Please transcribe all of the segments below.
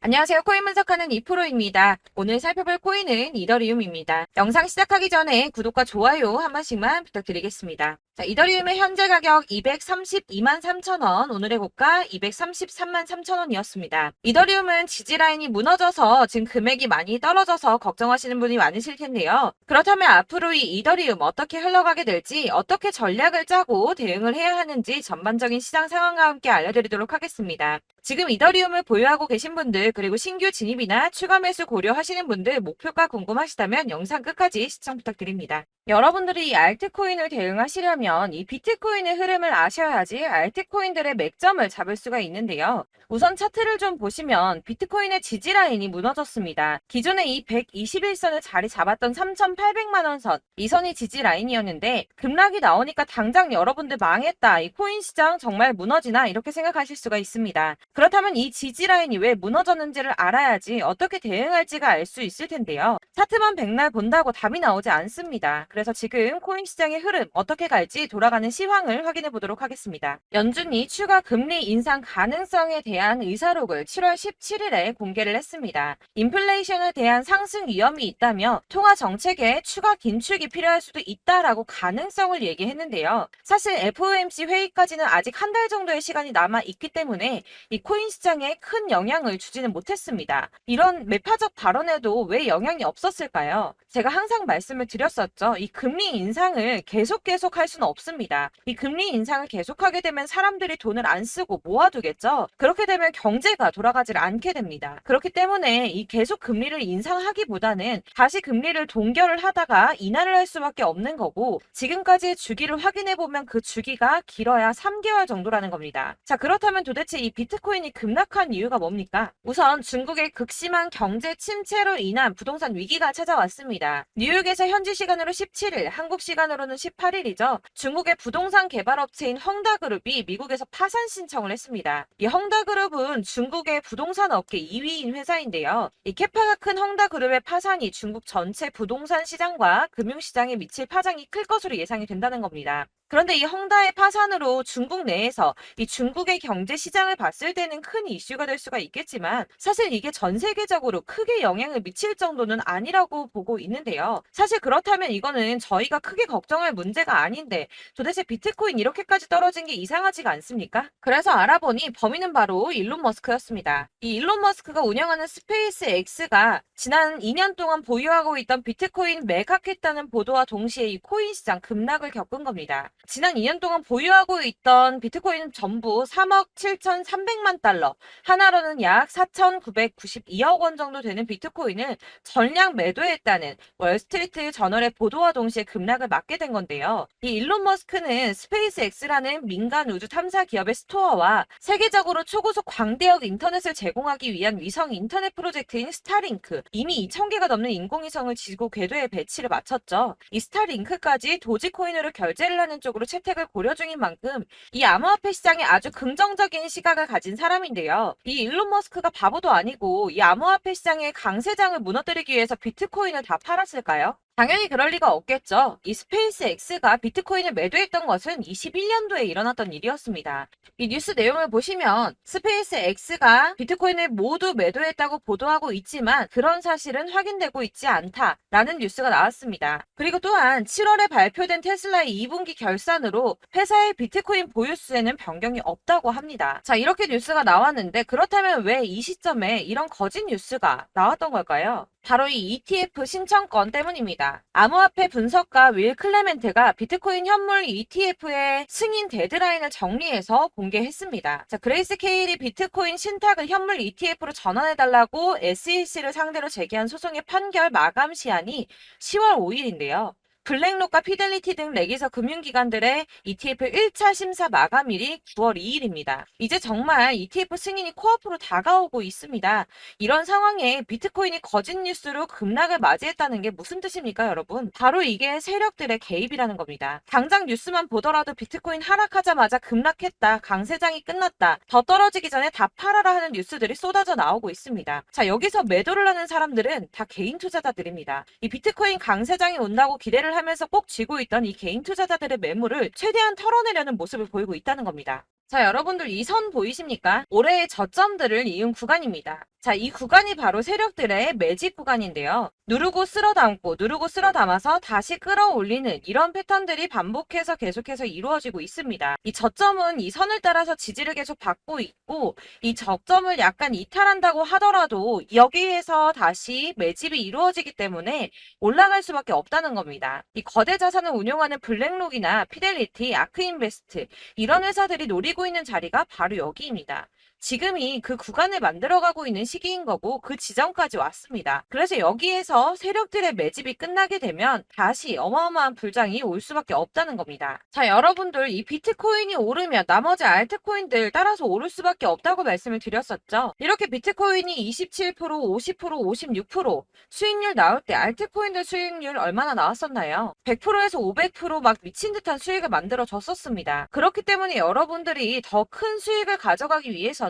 안녕하세요. 코인 분석하는 이프로입니다. 오늘 살펴볼 코인은 이더리움입니다. 영상 시작하기 전에 구독과 좋아요 한 번씩만 부탁드리겠습니다. 자, 이더리움의 현재 가격 232만 3천원, 오늘의 고가 233만 3천원이었습니다. 이더리움은 지지라인이 무너져서 지금 금액이 많이 떨어져서 걱정하시는 분이 많으실 텐데요. 그렇다면 앞으로 이 이더리움 어떻게 흘러가게 될지, 어떻게 전략을 짜고 대응을 해야 하는지 전반적인 시장 상황과 함께 알려드리도록 하겠습니다. 지금 이더리움을 보유하고 계신 분들, 그리고 신규 진입이나 추가 매수 고려하시는 분들 목표가 궁금하시다면 영상 끝까지 시청 부탁드립니다. 여러분들이 이 알트코인을 대응하시려면 이 비트코인의 흐름을 아셔야지 알트코인들의 맥점을 잡을 수가 있는데요. 우선 차트를 좀 보시면 비트코인의 지지라인이 무너졌습니다. 기존에 이 121선을 자리 잡았던 3,800만원 선, 이 선이 지지라인이었는데 급락이 나오니까 당장 여러분들 망했다, 이 코인 시장 정말 무너지나, 이렇게 생각하실 수가 있습니다. 그렇다면 이 지지라인이 왜 무너졌는지를 알아야지 어떻게 대응할지가 알 수 있을 텐데요. 차트만 백날 본다고 답이 나오지 않습니다. 그래서 지금 코인 시장의 흐름 어떻게 갈지 돌아가는 시황을 확인해 보도록 하겠습니다. 연준이 추가 금리 인상 가능성에 대한 의사록을 7월 17일에 공개를 했습니다. 인플레이션에 대한 상승 위험이 있다며 통화 정책에 추가 긴축이 필요할 수도 있다라고 가능성을 얘기했는데요. 사실 FOMC 회의까지는 아직 한 달 정도의 시간이 남아 있기 때문에 이 코인 시장에 큰 영향을 주지는 못했습니다. 이런 매파적 발언에도 왜 영향이 없었을까요? 제가 항상 말씀을 드렸었죠. 이 금리 인상을 계속 할 수는 없습니다. 이 금리 인상을 계속하게 되면 사람들이 돈을 안 쓰고 모아두겠죠. 그렇게 되면 경제가 돌아가질 않게 됩니다. 그렇기 때문에 이 계속 금리를 인상하기보다는 다시 금리를 동결을 하다가 인하를 할 수밖에 없는 거고, 지금까지의 주기를 확인해 보면 그 주기가 길어야 3개월 정도라는 겁니다. 자, 그렇다면 도대체 이 비트코인이 급락한 이유가 뭡니까? 우선 중국의 극심한 경제 침체로 인한 부동산 위기가 찾아왔습니다. 뉴욕에서 현지 시간으로 17일, 한국 시간으로는 18일이죠. 중국의 부동산 개발업체인 헝다그룹이 미국에서 파산 신청을 했습니다. 이 헝다그룹은 중국의 부동산 업계 2위인 회사인데요. 이 캐파가 큰 헝다그룹의 파산이 중국 전체 부동산 시장과 금융시장에 미칠 파장이 클 것으로 예상이 된다는 겁니다. 그런데 이 헝다의 파산으로 중국 내에서 이 중국의 경제 시장을 봤을 때는 큰 이슈가 될 수가 있겠지만, 사실 이게 전 세계적으로 크게 영향을 미칠 정도는 아니라고 보고 있는데요. 사실 그렇다면 이거는 저희가 크게 걱정할 문제가 아닌데 도대체 비트코인 이렇게까지 떨어진 게 이상하지가 않습니까? 그래서 알아보니 범인은 바로 일론 머스크였습니다. 이 일론 머스크가 운영하는 스페이스 X가 지난 2년 동안 보유하고 있던 비트코인 매각했다는 보도와 동시에 이 코인 시장 급락을 겪은 겁니다. 지난 2년 동안 보유하고 있던 비트코인은 전부 3억 7,300만 달러, 하나로는 약 4,992억 원 정도 되는 비트코인을 전량 매도했다는 월스트리트 저널의 보도와 동시에 급락을 맞게 된 건데요. 이 일론 머스크는 스페이스 X라는 민간 우주 탐사 기업의 스토어와 세계적으로 초고속 광대역 인터넷을 제공하기 위한 위성 인터넷 프로젝트인 스타링크, 이미 2,000개가 넘는 인공위성을 지구 궤도에 배치를 마쳤죠. 이 스타링크까지 도지코인으로 결제를 하는 쪽으로 채택을 고려 중인 만큼 이 암호화폐 시장에 아주 긍정적인 시각을 가진 사람인데요. 이 일론 머스크가 바보도 아니고 이 암호화폐 시장의 강세장을 무너뜨리기 위해서 비트코인을 다 팔았을까요? 당연히 그럴 리가 없겠죠. 이 스페이스 X가 비트코인을 매도했던 것은 21년도에 일어났던 일이었습니다. 이 뉴스 내용을 보시면 스페이스 X가 비트코인을 모두 매도했다고 보도하고 있지만 그런 사실은 확인되고 있지 않다라는 뉴스가 나왔습니다. 그리고 또한 7월에 발표된 테슬라의 2분기 결산으로 회사의 비트코인 보유수에는 변경이 없다고 합니다. 자, 이렇게 뉴스가 나왔는데 그렇다면 왜 이 시점에 이런 거짓 뉴스가 나왔던 걸까요? 바로 이 ETF 신청권 때문입니다. 암호화폐 분석가 윌 클레멘트가 비트코인 현물 ETF의 승인 데드라인을 정리해서 공개했습니다. 자, 그레이스 케일이 비트코인 신탁을 현물 ETF로 전환해달라고 SEC를 상대로 제기한 소송의 판결 마감 시한이 10월 5일인데요. 블랙록과 피델리티 등 레기서 금융기관들의 ETF 1차 심사 마감일이 9월 2일입니다. 이제 정말 ETF 승인이 코앞으로 다가오고 있습니다. 이런 상황에 비트코인이 거짓 뉴스로 급락을 맞이했다는 게 무슨 뜻입니까, 여러분? 바로 이게 세력들의 개입이라는 겁니다. 당장 뉴스만 보더라도 비트코인 하락하자마자 급락했다, 강세장이 끝났다, 더 떨어지기 전에 다 팔아라 하는 뉴스들이 쏟아져 나오고 있습니다. 자, 여기서 매도를 하는 사람들은 다 개인 투자자들입니다. 이 비트코인 강세장이 온다고 기대를 하면서 꼭 쥐고 있던 이 개인 투자자들의 매물을 최대한 털어내려는 모습을 보이고 있다는 겁니다. 자, 여러분들 이 선 보이십니까? 올해의 저점들을 이은 구간입니다. 자, 이 구간이 바로 세력들의 매집 구간인데요. 누르고 쓸어 담고 누르고 쓸어 담아서 다시 끌어올리는 이런 패턴들이 반복해서 계속해서 이루어지고 있습니다. 이 저점은 이 선을 따라서 지지를 계속 받고 있고 이 저점을 약간 이탈한다고 하더라도 여기에서 다시 매집이 이루어지기 때문에 올라갈 수밖에 없다는 겁니다. 이 거대 자산을 운용하는 블랙록이나 피델리티, 아크인베스트 이런 회사들이 노리고 있는 자리가 바로 여기입니다. 지금이 그 구간을 만들어가고 있는 시기인 거고 그 지점까지 왔습니다. 그래서 여기에서 세력들의 매집이 끝나게 되면 다시 어마어마한 불장이 올 수밖에 없다는 겁니다. 자, 여러분들 이 비트코인이 오르면 나머지 알트코인들 따라서 오를 수밖에 없다고 말씀을 드렸었죠. 이렇게 비트코인이 27%, 50%, 56% 수익률 나올 때 알트코인들 수익률 얼마나 나왔었나요? 100%에서 500%막 미친 듯한 수익을 만들어 줬었습니다. 그렇기 때문에 여러분들이 더 큰 수익을 가져가기 위해서는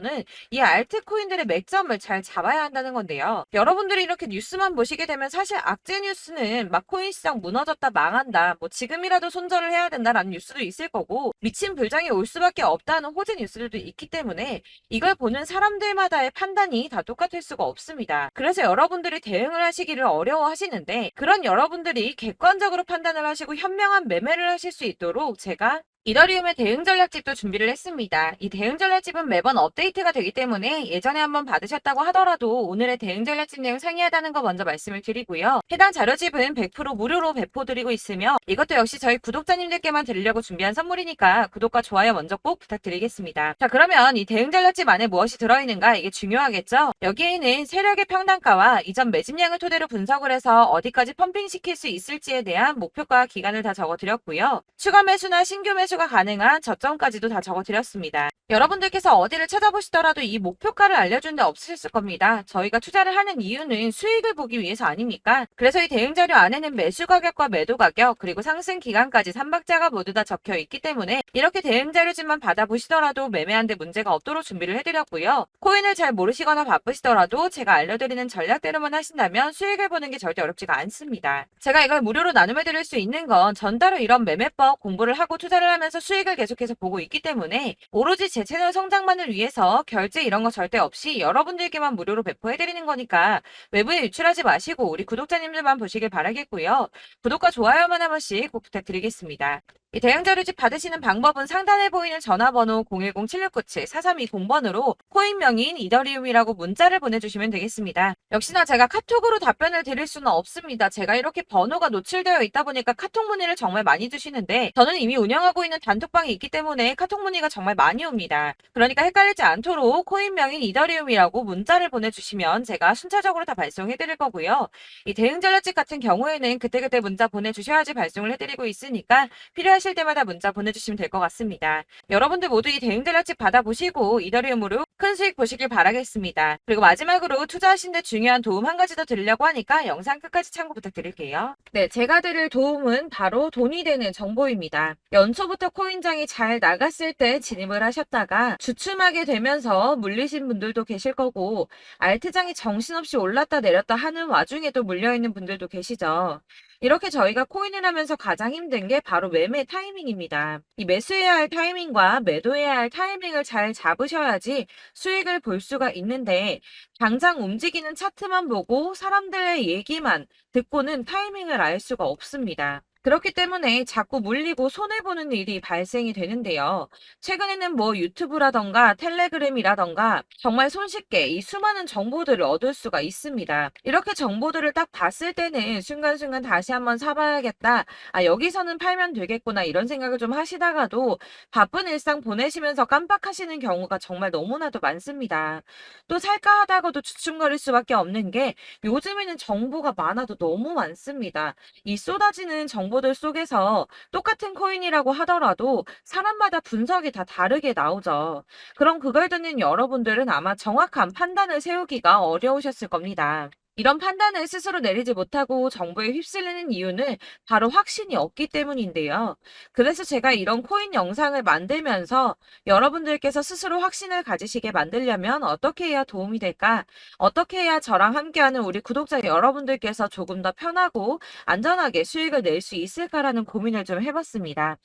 이 알트코인들의 맥점을 잘 잡아야 한다는 건데요. 여러분들이 이렇게 뉴스만 보시게 되면 사실 악재 뉴스는 막 코인 시장 무너졌다 망한다 뭐 지금이라도 손절을 해야 된다라는 뉴스도 있을 거고 미친 불장이 올 수밖에 없다는 호재 뉴스들도 있기 때문에 이걸 보는 사람들마다의 판단이 다 똑같을 수가 없습니다. 그래서 여러분들이 대응을 하시기를 어려워하시는데 그런 여러분들이 객관적으로 판단을 하시고 현명한 매매를 하실 수 있도록 제가 이더리움의 대응 전략집도 준비를 했습니다. 이 대응 전략집은 매번 업데이트가 되기 때문에 예전에 한번 받으셨다고 하더라도 오늘의 대응 전략집 내용 상이하다는 거 먼저 말씀을 드리고요. 해당 자료집은 100% 무료로 배포드리고 있으며 이것도 역시 저희 구독자님들께만 드리려고 준비한 선물이니까 구독과 좋아요 먼저 꼭 부탁드리겠습니다. 자, 그러면 이 대응 전략집 안에 무엇이 들어있는가 이게 중요하겠죠? 여기에는 세력의 평단가와 이전 매집량을 토대로 분석을 해서 어디까지 펌핑시킬 수 있을지에 대한 목표가 기간을 다 적어드렸고요. 추가 매수나 신규 매수 가 가능한 저점까지도 다 적어드렸습니다. 여러분들께서 어디를 찾아보시더라도 이 목표가를 알려준 데 없으셨을 겁니다. 저희가 투자를 하는 이유는 수익을 보기 위해서 아닙니까? 그래서 이 대응 자료 안에는 매수 가격과 매도 가격 그리고 상승 기간까지 3박자가 모두 다 적혀 있기 때문에 이렇게 대응 자료집만 받아보시더라도 매매하는데 문제가 없도록 준비를 해드렸고요. 코인을 잘 모르시거나 바쁘시더라도 제가 알려드리는 전략대로만 하신다면 수익을 보는 게 절대 어렵지가 않습니다. 제가 이걸 무료로 나눔해드릴 수 있는 건 전달로 이런 매매법 공부를 하고 투자를 하면서 수익을 계속해서 보고 있기 때문에 오로지 제 채널 성장만을 위해서 결제 이런 거 절대 없이 여러분들께만 무료로 배포해드리는 거니까 외부에 유출하지 마시고 우리 구독자님들만 보시길 바라겠고요. 구독과 좋아요만 한 번씩 꼭 부탁드리겠습니다. 이 대응 자료집 받으시는 방법은 상단에 보이는 전화번호 010-7697-4320번으로 코인 명인 이더리움이라고 문자를 보내주시면 되겠습니다. 역시나 제가 카톡으로 답변을 드릴 수는 없습니다. 제가 이렇게 번호가 노출되어 있다 보니까 카톡 문의를 정말 많이 주시는데 저는 이미 운영하고 있는 단톡방이 있기 때문에 카톡 문의가 정말 많이 옵니다. 그러니까 헷갈리지 않도록 코인 명인 이더리움이라고 문자를 보내주시면 제가 순차적으로 다 발송해드릴 거고요. 이 대응 전략집 같은 경우에는 그때그때 문자 보내주셔야지 발송을 해드리고 있으니까 필요하실 때마다 문자 보내주시면 될 것 같습니다. 여러분들 모두 이 대응 전략집 받아보시고 이더리움으로 큰 수익 보시길 바라겠습니다. 그리고 마지막으로 투자하시는데 중요한 도움 한 가지 더 드리려고 하니까 영상 끝까지 참고 부탁드릴게요. 네, 제가 드릴 도움은 바로 돈이 되는 정보입니다. 연초부터 코인장이 잘 나갔을 때 진입을 하셨다가 주춤하게 되면서 물리신 분들도 계실 거고 알트장이 정신없이 올랐다 내렸다 하는 와중에도 물려있는 분들도 계시죠. 이렇게 저희가 코인을 하면서 가장 힘든 게 바로 매매 타이밍입니다. 이 매수해야 할 타이밍과 매도해야 할 타이밍을 잘 잡으셔야지 수익을 볼 수가 있는데 당장 움직이는 차트만 보고 사람들의 얘기만 듣고는 타이밍을 알 수가 없습니다. 그렇기 때문에 자꾸 물리고 손해보는 일이 발생이 되는데요. 최근에는 뭐 유튜브라던가 텔레그램이라던가 정말 손쉽게 이 수많은 정보들을 얻을 수가 있습니다. 이렇게 정보들을 딱 봤을 때는 순간순간 다시 한번 사봐야겠다. 아, 여기서는 팔면 되겠구나 이런 생각을 좀 하시다가도 바쁜 일상 보내시면서 깜빡하시는 경우가 정말 너무나도 많습니다. 또 살까 하다가도 주춤거릴 수밖에 없는 게 요즘에는 정보가 많아도 너무 많습니다. 이 쏟아지는 정보들 속에서 똑같은 코인이라고 하더라도 사람마다 분석이 다 다르게 나오죠. 그럼 그걸 듣는 여러분들은 아마 정확한 판단을 세우기가 어려우셨을 겁니다. 이런 판단을 스스로 내리지 못하고 정보에 휩쓸리는 이유는 바로 확신이 없기 때문인데요. 그래서 제가 이런 코인 영상을 만들면서 여러분들께서 스스로 확신을 가지시게 만들려면 어떻게 해야 도움이 될까? 어떻게 해야 저랑 함께하는 우리 구독자 여러분들께서 조금 더 편하고 안전하게 수익을 낼 수 있을까라는 고민을 좀 해봤습니다.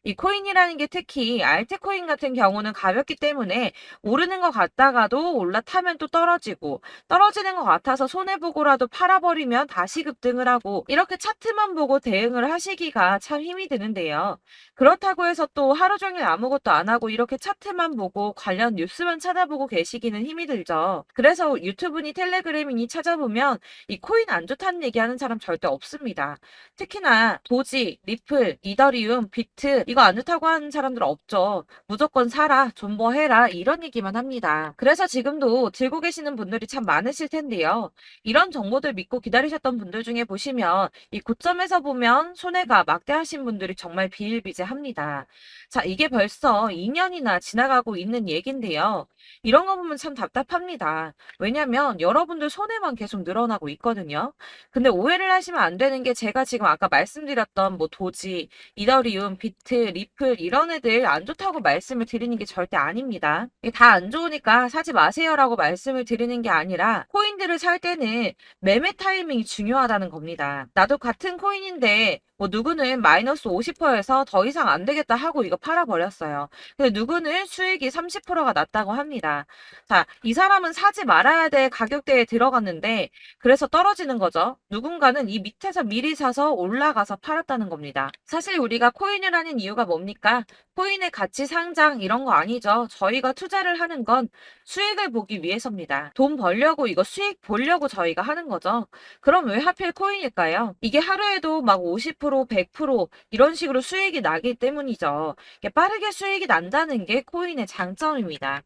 이 코인이라는 게 특히 알트코인 같은 경우는 가볍기 때문에 오르는 것 같다가도 올라타면 또 떨어지고 떨어지는 것 같아서 손해보고라도 팔아버리면 다시 급등을 하고 이렇게 차트만 보고 대응을 하시기가 참 힘이 드는데요. 그렇다고 해서 또 하루 종일 아무것도 안 하고 이렇게 차트만 보고 관련 뉴스만 찾아보고 계시기는 힘이 들죠. 그래서 유튜브니 텔레그램이니 찾아보면 이 코인 안 좋다는 얘기하는 사람 절대 없습니다. 특히나 도지, 리플, 이더리움, 비트 이거 안 좋다고 하는 사람들 없죠. 무조건 사라, 존버해라 이런 얘기만 합니다. 그래서 지금도 들고 계시는 분들이 참 많으실 텐데요. 이런 정보들 믿고 기다리셨던 분들 중에 보시면 이 고점에서 보면 손해가 막대하신 분들이 정말 비일비재합니다. 자, 이게 벌써 2년이나 지나가고 있는 얘긴데요. 이런 거 보면 참 답답합니다. 왜냐면 여러분들 손해만 계속 늘어나고 있거든요. 근데 오해를 하시면 안 되는 게 제가 지금 아까 말씀드렸던 뭐 도지, 이더리움, 비트, 리플 이런 애들 안 좋다고 말씀을 드리는 게 절대 아닙니다. 다 안 좋으니까 사지 마세요라고 말씀을 드리는 게 아니라 코인들을 살 때는 매매 타이밍이 중요하다는 겁니다. 나도 같은 코인인데 뭐 누구는 마이너스 50%에서 더 이상 안 되겠다 하고 이거 팔아버렸어요. 근데 누구는 수익이 30%가 났다고 합니다. 자, 이 사람은 사지 말아야 될 가격대에 들어갔는데 그래서 떨어지는 거죠. 누군가는 이 밑에서 미리 사서 올라가서 팔았다는 겁니다. 사실 우리가 코인을 하는 이유가 뭡니까? 코인의 가치 상장 이런 거 아니죠. 저희가 투자를 하는 건 수익을 보기 위해서입니다. 돈 벌려고 이거 수익 보려고 저희가 하는 거죠. 그럼 왜 하필 코인일까요? 이게 하루에도 막 50%, 100% 이런 식으로 수익이 나기 때문이죠. 이게 빠르게 수익이 난다는 게 코인의 장점입니다.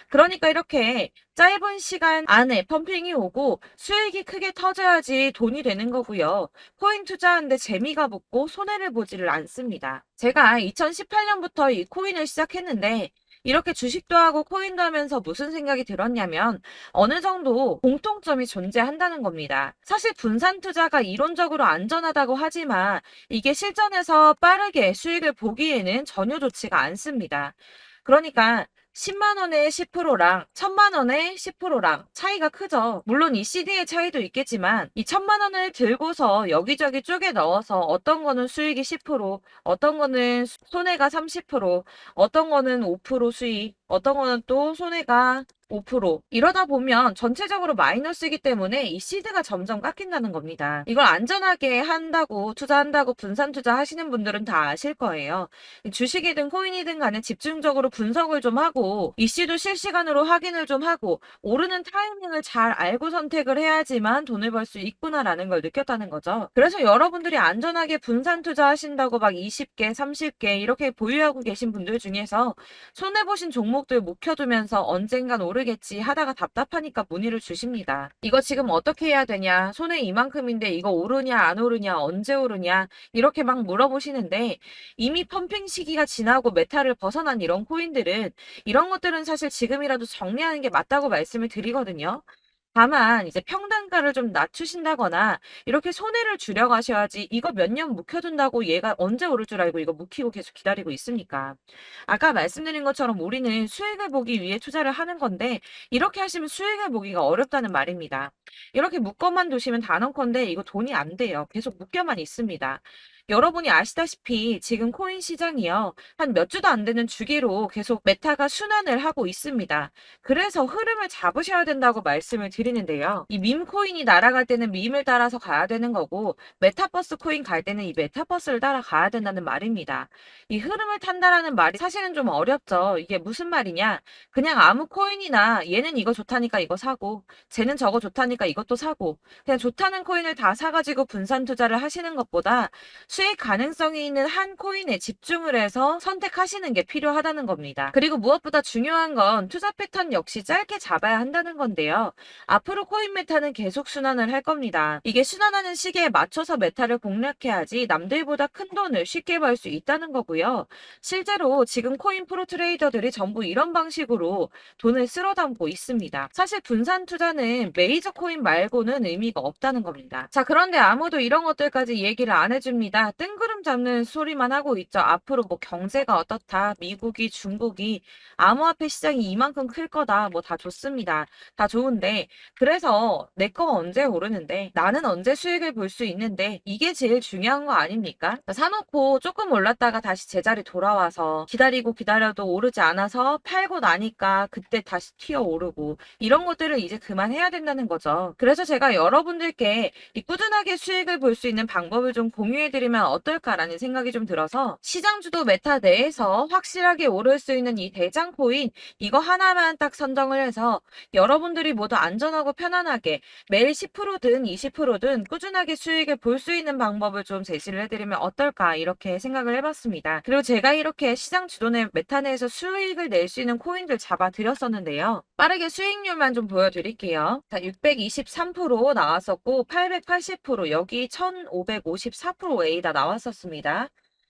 그러니까 이렇게 짧은 시간 안에 펌핑이 오고 수익이 크게 터져야지 돈이 되는 거고요. 코인 투자하는데 재미가 붙고 손해를 보지를 않습니다. 제가 2018년부터 이 코인을 시작했는데 이렇게 주식도 하고 코인도 하면서 무슨 생각이 들었냐면 어느 정도 공통점이 존재한다는 겁니다. 사실 분산 투자가 이론적으로 안전하다고 하지만 이게 실전에서 빠르게 수익을 보기에는 전혀 좋지가 않습니다. 그러니까 10만 원에 10%랑 1000만 원에 10%랑 차이가 크죠. 물론 이 CD의 차이도 있겠지만 이 1000만 원을 들고서 여기저기 쪼개 넣어서 어떤 거는 수익이 10%, 어떤 거는 손해가 30%, 어떤 거는 5% 수익, 어떤 거는 또 손해가 5% 이러다 보면 전체적으로 마이너스이기 때문에 이 시드가 점점 깎인다는 겁니다. 이걸 안전하게 한다고 투자한다고 분산 투자하시는 분들은 다 아실 거예요. 주식이든 코인이든 간에 집중적으로 분석을 좀 하고 이슈도 실시간으로 확인을 좀 하고 오르는 타이밍을 잘 알고 선택을 해야지만 돈을 벌 수 있구나라는 걸 느꼈다는 거죠. 그래서 여러분들이 안전하게 분산 투자하신다고 막 20개, 30개 이렇게 보유하고 계신 분들 중에서 손해보신 종목들 묵혀두면서 언젠간 오르겠지 하다가 답답하니까 문의를 주십니다. 이거 지금 어떻게 해야 되냐? 손해 이만큼인데 이거 오르냐 안 오르냐 언제 오르냐 이렇게 막 물어보시는데 이미 펌핑 시기가 지나고 메타를 벗어난 이런 코인들은 이런 것들은 사실 지금이라도 정리하는 게 맞다고 말씀을 드리거든요. 다만 이제 평단가를 좀 낮추신다거나 이렇게 손해를 줄여가셔야지 이거 몇 년 묵혀둔다고 얘가 언제 오를 줄 알고 이거 묵히고 계속 기다리고 있습니까? 아까 말씀드린 것처럼 우리는 수익을 보기 위해 투자를 하는 건데 이렇게 하시면 수익을 보기가 어렵다는 말입니다. 이렇게 묶어만 두시면 단언컨대 이거 돈이 안 돼요. 계속 묶여만 있습니다. 여러분이 아시다시피 지금 코인 시장이요. 한 몇 주도 안 되는 주기로 계속 메타가 순환을 하고 있습니다. 그래서 흐름을 잡으셔야 된다고 말씀을 드리는데요. 이 밈 코인이 날아갈 때는 밈을 따라서 가야 되는 거고 메타버스 코인 갈 때는 이 메타버스를 따라가야 된다는 말입니다. 이 흐름을 탄다라는 말이 사실은 좀 어렵죠. 이게 무슨 말이냐? 그냥 아무 코인이나 얘는 이거 좋다니까 이거 사고 쟤는 저거 좋다니까 이것도 사고 그냥 좋다는 코인을 다 사가지고 분산 투자를 하시는 것보다 수익 가능성이 있는 한 코인에 집중을 해서 선택하시는 게 필요하다는 겁니다. 그리고 무엇보다 중요한 건 투자 패턴 역시 짧게 잡아야 한다는 건데요. 앞으로 코인 메타는 계속 순환을 할 겁니다. 이게 순환하는 시기에 맞춰서 메타를 공략해야지 남들보다 큰 돈을 쉽게 벌 수 있다는 거고요. 실제로 지금 코인 프로 트레이더들이 전부 이런 방식으로 돈을 쓸어 담고 있습니다. 사실 분산 투자는 메이저 코인 코인 말고는 의미가 없다는 겁니다. 자, 그런데 아무도 이런 것들까지 얘기를 안 해줍니다. 뜬구름 잡는 소리만 하고 있죠. 앞으로 뭐 경제가 어떻다, 미국이, 중국이, 암호화폐 시장이 이만큼 클 거다, 뭐 다 좋습니다. 다 좋은데, 그래서 내 거가 언제 오르는데, 나는 언제 수익을 볼 수 있는데, 이게 제일 중요한 거 아닙니까? 사놓고 조금 올랐다가 다시 제자리 돌아와서 기다리고 기다려도 오르지 않아서 팔고 나니까 그때 다시 튀어 오르고, 이런 것들을 이제 그만해야 된다는 거죠. 그래서 제가 여러분들께 이 꾸준하게 수익을 볼 수 있는 방법을 좀 공유해드리면 어떨까라는 생각이 좀 들어서, 시장주도 메타 내에서 확실하게 오를 수 있는 이 대장 코인, 이거 하나만 딱 선정을 해서 여러분들이 모두 안전하고 편안하게 매일 10%든 20%든 꾸준하게 수익을 볼 수 있는 방법을 좀 제시를 해드리면 어떨까, 이렇게 생각을 해봤습니다. 그리고 제가 이렇게 시장 주도내 메타 내에서 수익을 낼 수 있는 코인들 잡아드렸었는데요. 빠르게 수익률만 좀 보여드릴게요. 자, 623% 나왔었고 880%, 여기 1554% A다 나왔었습니다.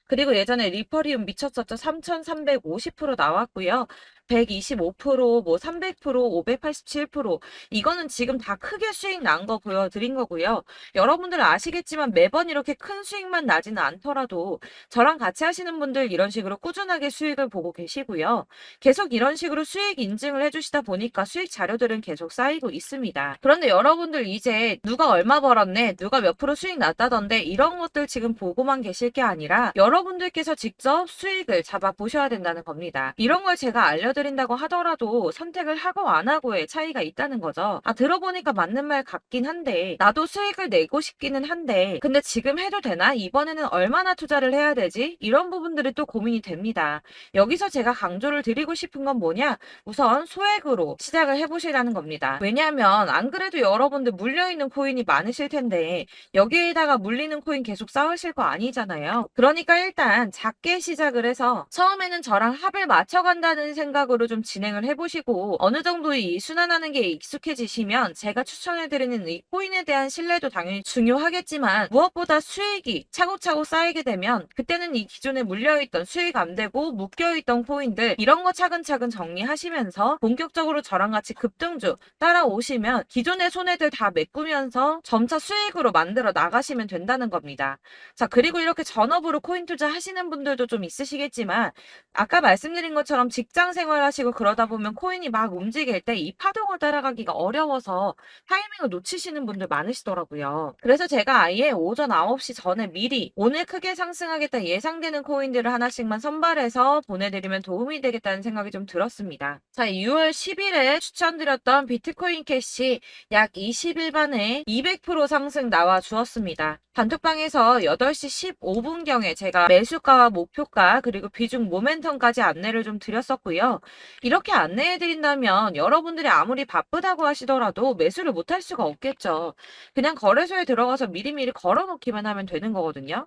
그리고 예전에 리퍼리움 미쳤었죠. 3350% 나왔고요. 125%, 뭐 300%, 587%, 이거는 지금 다 크게 수익 난 거 보여드린 거고요. 여러분들 아시겠지만 매번 이렇게 큰 수익만 나지는 않더라도 저랑 같이 하시는 분들 이런 식으로 꾸준하게 수익을 보고 계시고요. 계속 이런 식으로 수익 인증을 해주시다 보니까 수익 자료들은 계속 쌓이고 있습니다. 그런데 여러분들 이제 누가 얼마 벌었네, 누가 몇 프로 수익 났다던데, 이런 것들 지금 보고만 계실 게 아니라 여러분들께서 직접 수익을 잡아 보셔야 된다는 겁니다. 이런 걸 제가 알려드린다고 하더라도 선택을 하고 안 하고의 차이가 있다는 거죠. 아, 들어보니까 맞는 말 같긴 한데, 나도 수익을 내고 싶기는 한데, 근데 지금 해도 되나? 이번에는 얼마나 투자를 해야 되지? 이런 부분들이 또 고민이 됩니다. 여기서 제가 강조를 드리고 싶은 건 뭐냐? 우선 소액으로 시작을 해보시라는 겁니다. 왜냐하면 안 그래도 여러분들 물려있는 코인이 많으실 텐데 여기에다가 물리는 코인 계속 쌓으실 거 아니잖아요. 그러니까 일단 작게 시작을 해서 처음에는 저랑 합을 맞춰간다는 생각으로 좀 진행을 해보시고, 어느 정도 이 순환하는 게 익숙해지시면 제가 추천해드리는 이 코인에 대한 신뢰도 당연히 중요하겠지만, 무엇보다 수익이 차곡차곡 쌓이게 되면 그때는 이 기존에 물려있던 수익 안 되고 묶여있던 코인들, 이런 거 차근차근 정리하시면서 본격적으로 저랑 같이 급등주 따라오시면 기존의 손해들 다 메꾸면서 점차 수익으로 만들어 나가시면 된다는 겁니다. 자, 그리고 이렇게 전업으로 코인 투자 하시는 분들도 좀 있으시겠지만, 아까 말씀드린 것처럼 직장 생활하시고 그러다 보면 코인이 막 움직일 때 이 파동을 따라가기가 어려워서 타이밍을 놓치시는 분들 많으시더라고요. 그래서 제가 아예 오전 9시 전에 미리 오늘 크게 상승하겠다 예상되는 코인들을 하나씩만 선발해서 보내드리면 도움이 되겠다는 생각이 좀 들었습니다. 자, 6월 10일에 추천드렸던 비트코인 캐시 약 20일 만에 200% 상승 나와 주었습니다. 단톡방에서 8시 15분경에 제가 매수가와 목표가 그리고 비중 모멘텀까지 안내를 좀 드렸었고요. 이렇게 안내해드린다면 여러분들이 아무리 바쁘다고 하시더라도 매수를 못할 수가 없겠죠. 그냥 거래소에 들어가서 미리미리 걸어놓기만 하면 되는 거거든요.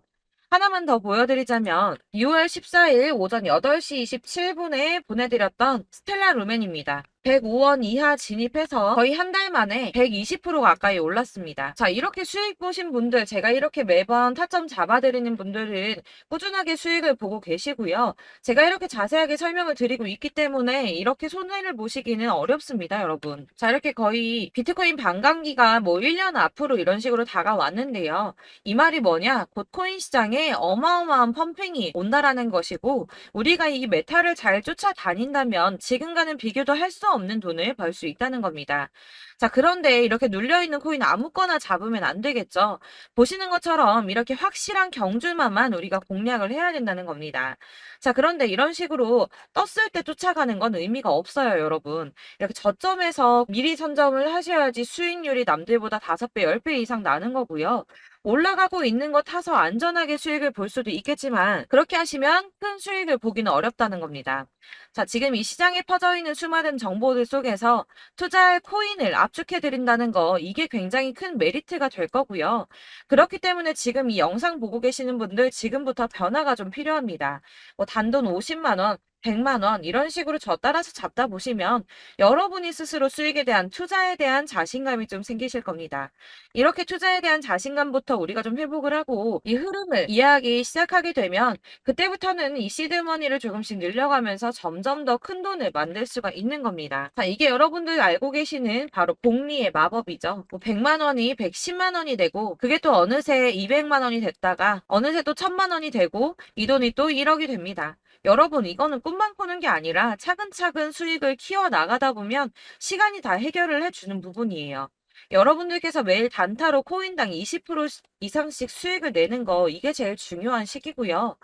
하나만 더 보여드리자면 6월 14일 오전 8시 27분에 보내드렸던 스텔라 루멘입니다. 105원 이하 진입해서 거의 한 달 만에 120% 가까이 올랐습니다. 자, 이렇게 수익 보신 분들, 제가 이렇게 매번 타점 잡아드리는 분들은 꾸준하게 수익을 보고 계시고요. 제가 이렇게 자세하게 설명을 드리고 있기 때문에 이렇게 손해를 보시기는 어렵습니다, 여러분. 자, 이렇게 거의 비트코인 반감기가 뭐 1년 앞으로 이런 식으로 다가왔는데요. 이 말이 뭐냐? 곧 코인 시장에 어마어마한 펌핑이 온다라는 것이고, 우리가 이 메타를 잘 쫓아다닌다면 지금과는 비교도 할 수 없는 돈을 벌 수 있다는 겁니다. 자, 그런데 이렇게 눌려있는 코인 아무거나 잡으면 안 되겠죠. 보시는 것처럼 이렇게 확실한 경주만만 우리가 공략을 해야 된다는 겁니다. 자, 그런데 이런 식으로 떴을 때 쫓아가는 건 의미가 없어요, 여러분. 이렇게 저점에서 미리 선점을 하셔야지 수익률이 남들보다 5배, 10배 이상 나는 거고요. 올라가고 있는 거 타서 안전하게 수익을 볼 수도 있겠지만, 그렇게 하시면 큰 수익을 보기는 어렵다는 겁니다. 자, 지금 이 시장에 퍼져 있는 수많은 정보들 속에서 투자할 코인을 압축해드린다는 거, 이게 굉장히 큰 메리트가 될 거고요. 그렇기 때문에 지금 이 영상 보고 계시는 분들 지금부터 변화가 좀 필요합니다. 뭐 단돈 50만 원, 100만 원 이런 식으로 저 따라서 잡다 보시면 여러분이 스스로 수익에 대한 투자에 대한 자신감이 좀 생기실 겁니다. 이렇게 투자에 대한 자신감부터 우리가 좀 회복을 하고 이 흐름을 이해하기 시작하게 되면 그때부터는 이 시드머니를 조금씩 늘려가면서 점점 더 큰 돈을 만들 수가 있는 겁니다. 자, 이게 여러분들 알고 계시는 바로 복리의 마법이죠. 뭐 100만 원이 110만 원이 되고 그게 또 어느새 200만 원이 됐다가 어느새 또 1000만 원이 되고 이 돈이 또 1억이 됩니다. 여러분, 이거는 꿈만 꾸는 게 아니라 차근차근 수익을 키워 나가다 보면 시간이 다 해결을 해주는 부분이에요. 여러분들께서 매일 단타로 코인당 20% 이상씩 수익을 내는 거, 이게 제일 중요한 시기고요.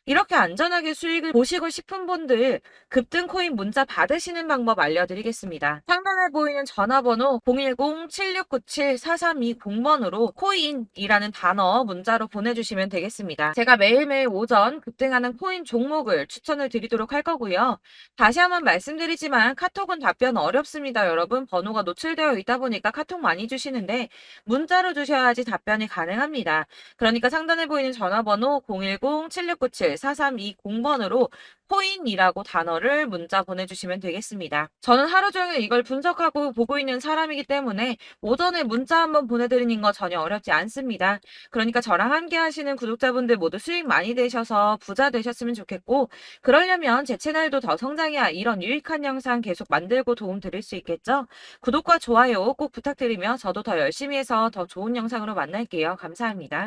이렇게 안전하게 수익을 보시고 싶은 분들 급등 코인 문자 받으시는 방법 알려드리겠습니다. 상단에 보이는 전화번호 010-7697-4320번으로 코인이라는 단어 문자로 보내주시면 되겠습니다. 제가 매일매일 오전 급등하는 코인 종목을 추천을 드리도록 할 거고요. 다시 한번 말씀드리지만 카톡은 답변 어렵습니다. 여러분, 번호가 노출되어 있다 보니까 카톡 많이 주시는데 문자로 주셔야지 답변이 가능합니다. 그러니까 상단에 보이는 전화번호 010-7697-4320번으로 코인이라고 단어를 문자 보내주시면 되겠습니다. 저는 하루 종일 이걸 분석하고 보고 있는 사람이기 때문에 오전에 문자 한번 보내드리는 거 전혀 어렵지 않습니다. 그러니까 저랑 함께 하시는 구독자분들 모두 수익 많이 되셔서 부자 되셨으면 좋겠고, 그러려면 제 채널도 더 성장해야 이런 유익한 영상 계속 만들고 도움 드릴 수 있겠죠? 구독과 좋아요 꼭 부탁드리며 저도 더 열심히 해서 더 좋은 영상으로 만날게요. 감사합니다.